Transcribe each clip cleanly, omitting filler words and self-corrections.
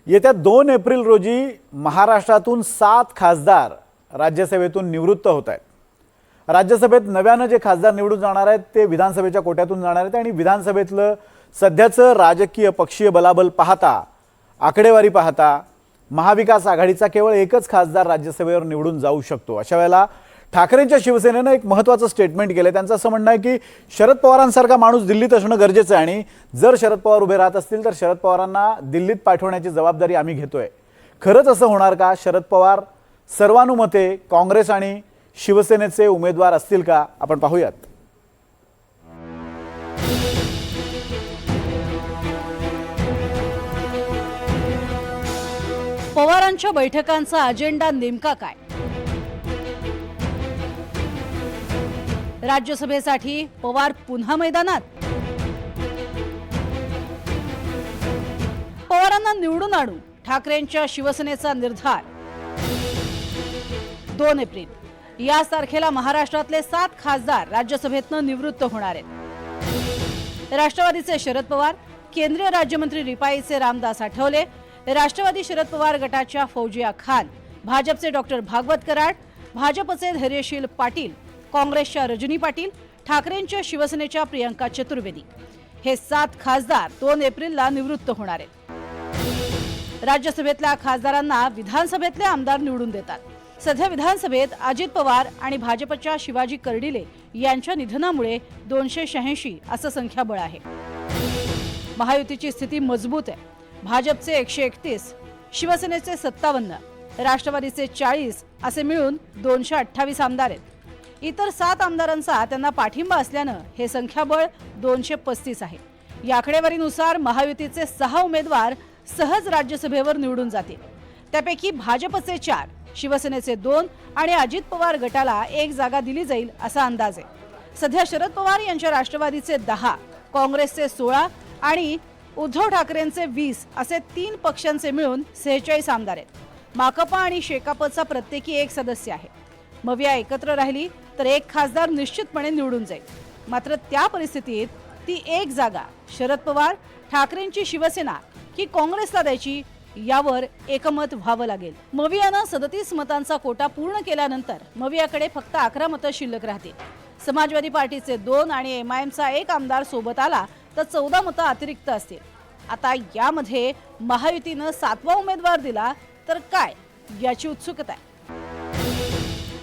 येत्या 2 एप्रिल रोजी महाराष्ट्रातून 7 खासदार राज्यसभेतून निवृत्त होत आहेत। राज्यसभेत नव्याने जे खासदार निवडून जाणार आहेत ते विधानसभेच्या कोट्यातून जाणार आहेत आणि विधानसभेतलं सध्याचं राजकीय पक्षीय बलाबल पाहता, आकडेवारी पाहता महाविकास आघाडीचा केवळ एकच खासदार राज्यसभेवर निवडून जाऊ शकतो। अशा वेळेला ठाकरेंच्या शिवसेनेने एक महत्त्वाचं स्टेटमेंट केलं। त्यांचं असं म्हणणं आहे की शरद पवारांसारखा माणूस दिल्लीत असणं गरजेचं आहे आणि जर शरद पवार उभे राहत असतील तर शरद पवारांना दिल्लीत पाठवण्याची जबाबदारी आम्ही घेतोय। खरंच असं होणार का? शरद पवार सर्वानुमते काँग्रेस आणि शिवसेनेचे उमेदवार असतील का? आपण पाहूयात। पवारांच्या बैठकांचा अजेंडा नेमका काय? राज्यसभेसाठी पवार पुन्हा मैदानात? पवारांना निवडून आणू ठाकरेंच्या शिवसेनेचा निर्धार। 2 एप्रिल या तारखेला महाराष्ट्रातले 7 खासदार राज्यसभेतनं निवृत्त होणार आहेत। राष्ट्रवादीचे शरद पवार, केंद्रीय राज्यमंत्री रिपाईचे रामदास आठवले, राष्ट्रवादी शरद पवार गटाच्या फौजिया खान, भाजपचे डॉक्टर भागवत कराड, भाजपचे धैर्यशील पाटील, काँग्रेसच्या रजनी पाटील, ठाकरेंच्या शिवसेनेच्या प्रियंका चतुर्वेदी हे 7 खासदार 2 एप्रिलला निवृत्त होणार आहेत। राज्यसभेतल्या खासदारांना विधानसभेतले आमदार निवडून देतात। सध्या विधानसभेत अजित पवार आणि भाजपच्या शिवाजी कर्डिले यांच्या निधनामुळे 286 असं संख्याबळ आहे। महायुतीची स्थिती मजबूत आहे। भाजपचे 131, शिवसेनेचे 57, राष्ट्रवादीचे 40 असे मिळून 228 आमदार आहेत। इतर 7 आमदारांचा त्यांना पाठिंबा असल्यानं हे संख्याबळ 235 आहे। या आकडेवारीनुसार महायुतीचे 6 उमेदवार सहज राज्यसभेवर निवडून जातील। त्यापैकी भाजपचे 4, शिवसेनेचे 2 आणि अजित पवार गटाला 1 जागा दिली जाईल असा अंदाज आहे। सध्या शरद पवार यांच्या राष्ट्रवादीचे 10, काँग्रेसचे 16 आणि उद्धव ठाकरेंचे 20 असे 3 पक्षांचे मिळून 46 आमदार आहेत। माकपा आणि शेकापचा प्रत्येकी 1 सदस्य आहे। मविया एकत्र राहिली तर 1 खासदार निश्चितपणे निवडून जाईल। मात्र त्या परिस्थितीत ती 1 जागा शरद पवार, ठाकरेंची शिवसेना की काँग्रेसला द्यायची यावर एकमत व्हावं लागेल। मवियानं 37 मतांचा कोटा पूर्ण केल्यानंतर मवियाकडे फक्त 11 मतं शिल्लक राहतील। समाजवादी पार्टीचे 2 आणि एमआयएमचा 1 आमदार सोबत आला तर 14 मतं अतिरिक्त असतील। आता यामध्ये महायुतीनं 7वा उमेदवार दिला तर काय याची उत्सुकता आहे।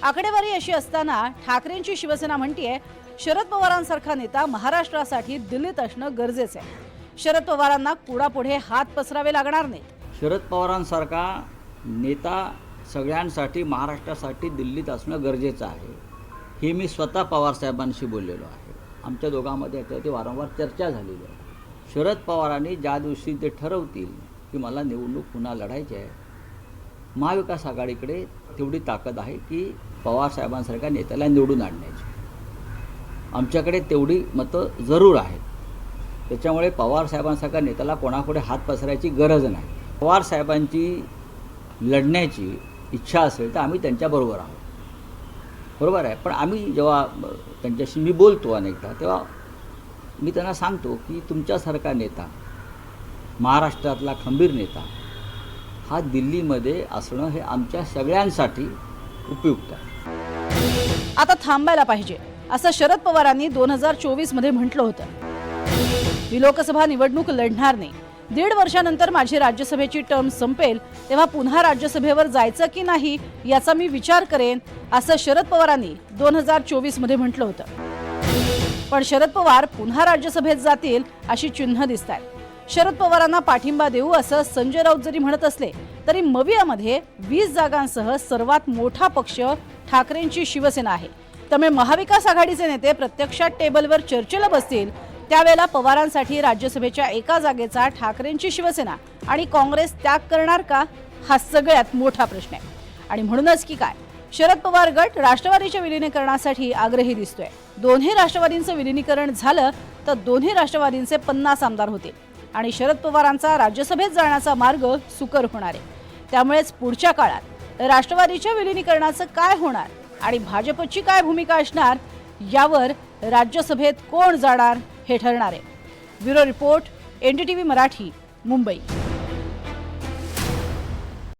आकडेवारी अशी असताना ठाकरेंची शिवसेना म्हणतीये शरद पवारांसारखा नेता महाराष्ट्रासाठी दिल्लीत असणं गरजेचं आहे। शरद पवारांना पुढे हात पसरावे लागणार नाहीत। शरद पवारांसारखा नेता सगळ्यांसाठी महाराष्ट्रासाठी दिल्लीत असणं गरजेचं आहे हे मी स्वतः पवार साहेबांशी बोललेलो आहे। आमच्या दोघांमध्ये याच्यावरती वारंवार चर्चा झालेली आहे। शरद पवारांनी ज्या दिवशी ते ठरवतील की मला निवडणूक पुन्हा लढायची आहे, महाविकास आघाडीकडे तेवढी ताकद आहे की पवार साहेबांसारख्या नेत्याला निवडून आणण्याची। आमच्याकडे तेवढी मतं जरूर आहेत। त्याच्यामुळे पवार साहेबांसारख्या नेत्याला कोणाकडे हात पसरायची गरज नाही। पवार साहेबांची लढण्याची इच्छा असेल तर आम्ही त्यांच्याबरोबर आहोत, बरोबर आहे। पण आम्ही जेव्हा त्यांच्याशी मी बोलतो अनेकदा तेव्हा मी त्यांना सांगतो की तुमच्यासारखा नेता, महाराष्ट्रातला खंबीर नेता हा दिल्लीमध्ये असणं हे आमच्या सगळ्यांसाठी उपयुक्त आहे। आता थांबायला पाहिजे असं शरद पवारांनी 2024 मध्ये म्हटलं होतं। मी लोकसभा निवडणूक लढणार नाही। 1.5 वर्षानंतर माझी राज्यसभेची टर्म संपेल तेव्हा पुन्हा राज्यसभेवर जायचं की नाही याचा मी विचार करेन असं शरद पवारांनी 2024 मध्ये म्हटलं होतं। पण शरद पवार पुन्हा राज्यसभेत जातील अशी चिन्ह दिसतात। शरद पवारांना पाठिंबा देऊ असं संजय राऊत जरी म्हणत असले तरी मवियामध्ये 20 जागांसह सर्वात मोठा पक्ष ठाकरेंची शिवसेना आहे। त्यामुळे महाविकास आघाडीचे नेते प्रत्यक्षात टेबलवर चर्चेला बसतील त्यावेळेला पवारांसाठी राज्यसभेच्या 1 जागेचा ठाकरेंची शिवसेना आणि काँग्रेस त्याग करणार का हा सगळ्यात मोठा प्रश्न आहे। आणि म्हणूनच की काय शरद पवार गट राष्ट्रवादीच्या विलीनीकरणासाठी आग्रही दिसतोय। दोन्ही राष्ट्रवादींचं विलीनीकरण झालं तर दोन्ही राष्ट्रवादींचे 50 आमदार होतील आणि शरद पवारांचा राज्यसभेत जाण्याचा मार्ग सुकर होणार आहे। त्यामुळेच पुढच्या काळात राष्ट्रवादीच्या विलीनीकरणाचं काय होणार आणि भाजपची काय भूमिका असणार यावर राज्यसभेत कोण जाणार हे ठरणार आहे। Bureau report, NDTV Marathi, Mumbai.